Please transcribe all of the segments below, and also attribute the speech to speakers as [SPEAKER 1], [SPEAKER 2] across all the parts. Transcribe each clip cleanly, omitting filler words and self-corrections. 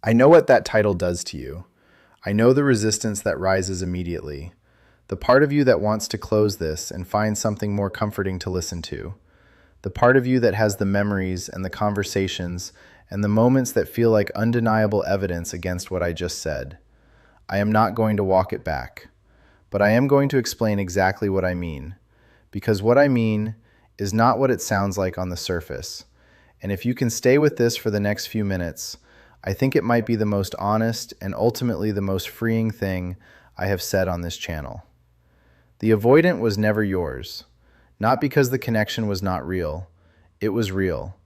[SPEAKER 1] I know what that title does to you. I know the resistance that rises immediately. The part of you that wants to close this and find something more comforting to listen to. The part of you that has the memories and the conversations and the moments that feel like undeniable evidence against what I just said. I am not going to walk it back, but I am going to explain exactly what I mean, because what I mean is not what it sounds like on the surface. And if you can stay with this for the next few minutes, I think it might be the most honest and ultimately the most freeing thing I have said on this channel. The avoidant was never yours, not because the connection was not real. It was real.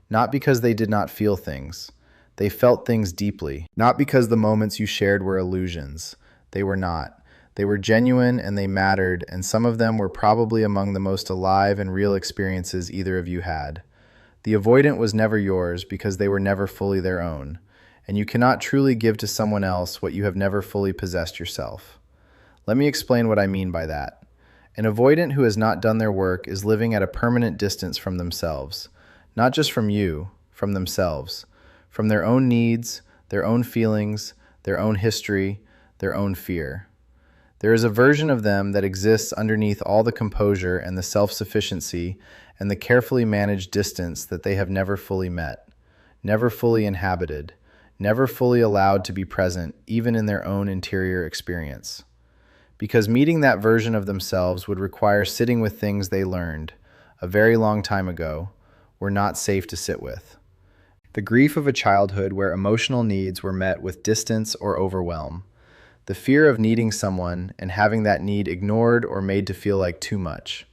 [SPEAKER 1] Not because they did not feel things. They felt things deeply. Not because the moments you shared were illusions. They were not. They were genuine and they mattered, and some of them were probably among the most alive and real experiences either of you had. The avoidant was never yours because they were never fully their own, and you cannot truly give to someone else what you have never fully possessed yourself. Let me explain what I mean by that. An avoidant who has not done their work is living at a permanent distance from themselves. Not just from you, from themselves, from their own needs, their own feelings, their own history, their own fear. There is a version of them that exists underneath all the composure and the self-sufficiency and the carefully managed distance that they have never fully met, never fully inhabited, never fully allowed to be present even in their own interior experience. Because meeting that version of themselves would require sitting with things they learned a very long time ago were not safe to sit with. The grief of a childhood where emotional needs were met with distance or overwhelm. The fear of needing someone and having that need ignored or made to feel like too much.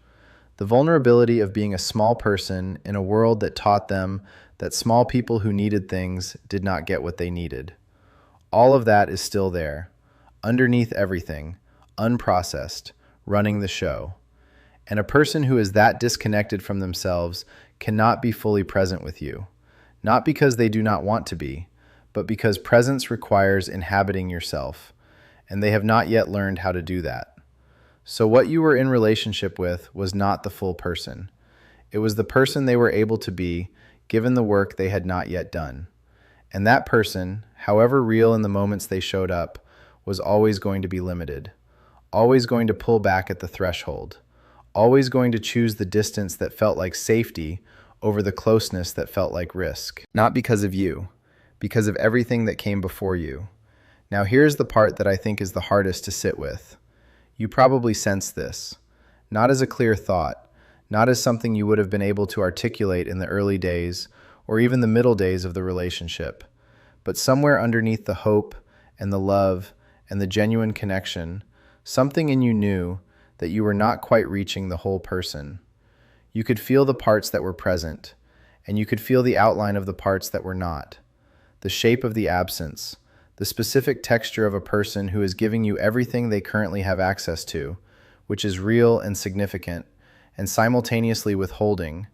[SPEAKER 1] The vulnerability of being a small person in a world that taught them that small people who needed things did not get what they needed. All of that is still there, underneath everything, unprocessed, running the show. And a person who is that disconnected from themselves cannot be fully present with you, not because they do not want to be, but because presence requires inhabiting yourself, and they have not yet learned how to do that. So what you were in relationship with was not the full person. It was the person they were able to be, given the work they had not yet done. And that person, however real in the moments they showed up, was always going to be limited, always going to pull back at the threshold, always going to choose the distance that felt like safety over the closeness that felt like risk. Not because of you, because of everything that came before you. Now here's the part that I think is the hardest to sit with. You probably sense this, not as a clear thought, not as something you would have been able to articulate in the early days or even the middle days of the relationship, but somewhere underneath the hope and the love and the genuine connection, something in you knew that you were not quite reaching the whole person. You could feel the parts that were present, and you could feel the outline of the parts that were not, the shape of the absence, the specific texture of a person who is giving you everything they currently have access to, which is real and significant, and simultaneously withholding,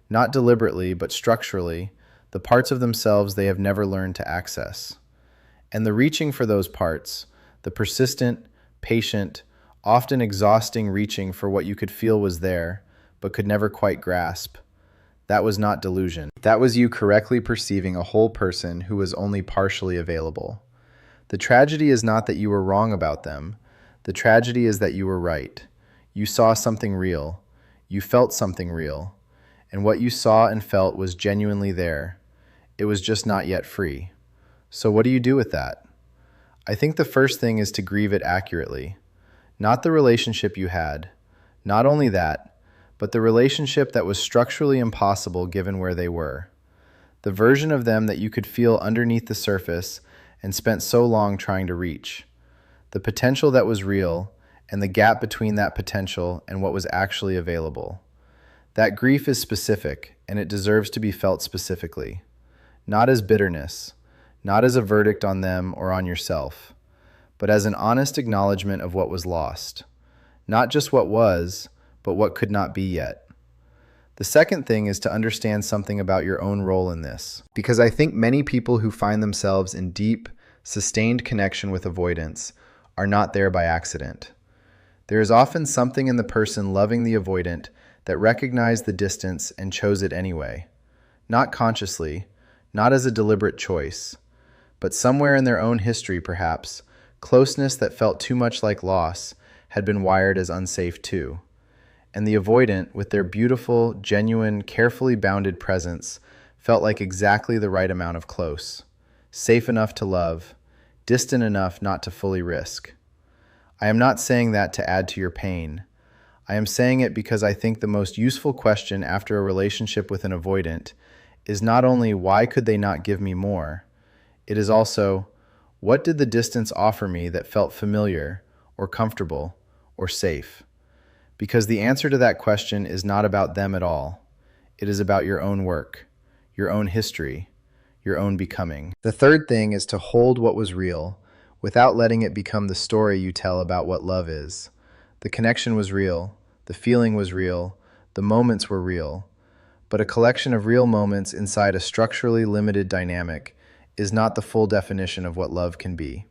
[SPEAKER 1] not deliberately but structurally, the parts of themselves they have never learned to access. And the reaching for those parts, the persistent, patient, often exhausting reaching for what you could feel was there, but could never quite grasp. That was not delusion. That was you correctly perceiving a whole person who was only partially available. The tragedy is not that you were wrong about them. The tragedy is that you were right. You saw something real. You felt something real. And what you saw and felt was genuinely there. It was just not yet free. So what do you do with that? I think the first thing is to grieve it accurately. Not the relationship you had. Not only that, but the relationship that was structurally impossible given where they were. The version of them that you could feel underneath the surface and spent so long trying to reach. The potential that was real and the gap between that potential and what was actually available. That grief is specific and it deserves to be felt specifically. Not as bitterness, not as a verdict on them or on yourself, but as an honest acknowledgement of what was lost. Not just what was, but what could not be yet. The second thing is to understand something about your own role in this, because I think many people who find themselves in deep, sustained connection with avoidance are not there by accident. There is often something in the person loving the avoidant that recognized the distance and chose it anyway. Not consciously, not as a deliberate choice, But somewhere in their own history, perhaps, closeness that felt too much like loss had been wired as unsafe too. And the avoidant, with their beautiful, genuine, carefully bounded presence, felt like exactly the right amount of close, safe enough to love, distant enough not to fully risk. I am not saying that to add to your pain. I am saying it because I think the most useful question after a relationship with an avoidant is not only why could they not give me more, it is also what did the distance offer me that felt familiar or comfortable or safe? Because the answer to that question is not about them at all. It is about your own work, your own history, your own becoming. The third thing is to hold what was real without letting it become the story you tell about what love is. The connection was real, the feeling was real, the moments were real, but a collection of real moments inside a structurally limited dynamic is not the full definition of what love can be.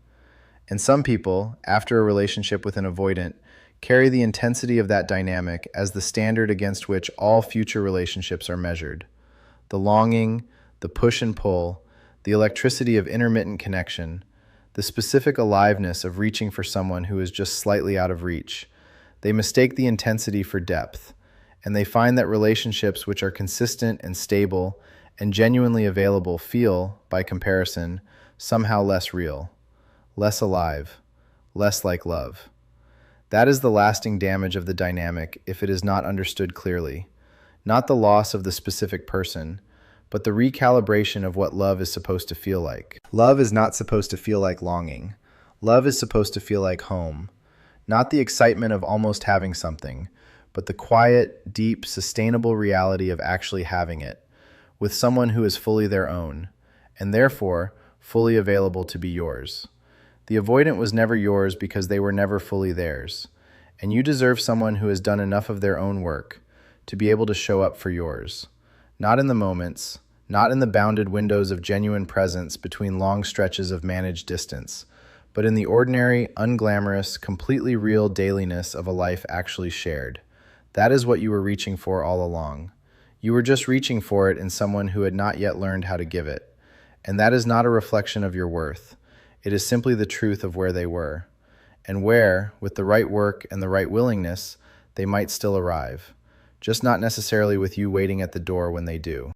[SPEAKER 1] And some people, after a relationship with an avoidant, carry the intensity of that dynamic as the standard against which all future relationships are measured. The longing, the push and pull, the electricity of intermittent connection, the specific aliveness of reaching for someone who is just slightly out of reach. They mistake the intensity for depth, and they find that relationships which are consistent and stable and genuinely available feel, by comparison, somehow less real, less alive, less like love. That is the lasting damage of the dynamic if it is not understood clearly. Not the loss of the specific person, but the recalibration of what love is supposed to feel like. Love is not supposed to feel like longing. Love is supposed to feel like home. Not the excitement of almost having something, but the quiet, deep, sustainable reality of actually having it, with someone who is fully their own, and therefore fully available to be yours. The avoidant was never yours because they were never fully theirs, and you deserve someone who has done enough of their own work to be able to show up for yours. Not in the moments, not in the bounded windows of genuine presence between long stretches of managed distance, but in the ordinary, unglamorous, completely real dailiness of a life actually shared. That is what you were reaching for all along. You were just reaching for it in someone who had not yet learned how to give it. And that is not a reflection of your worth. It is simply the truth of where they were, and where, with the right work and the right willingness, they might still arrive, just not necessarily with you waiting at the door when they do.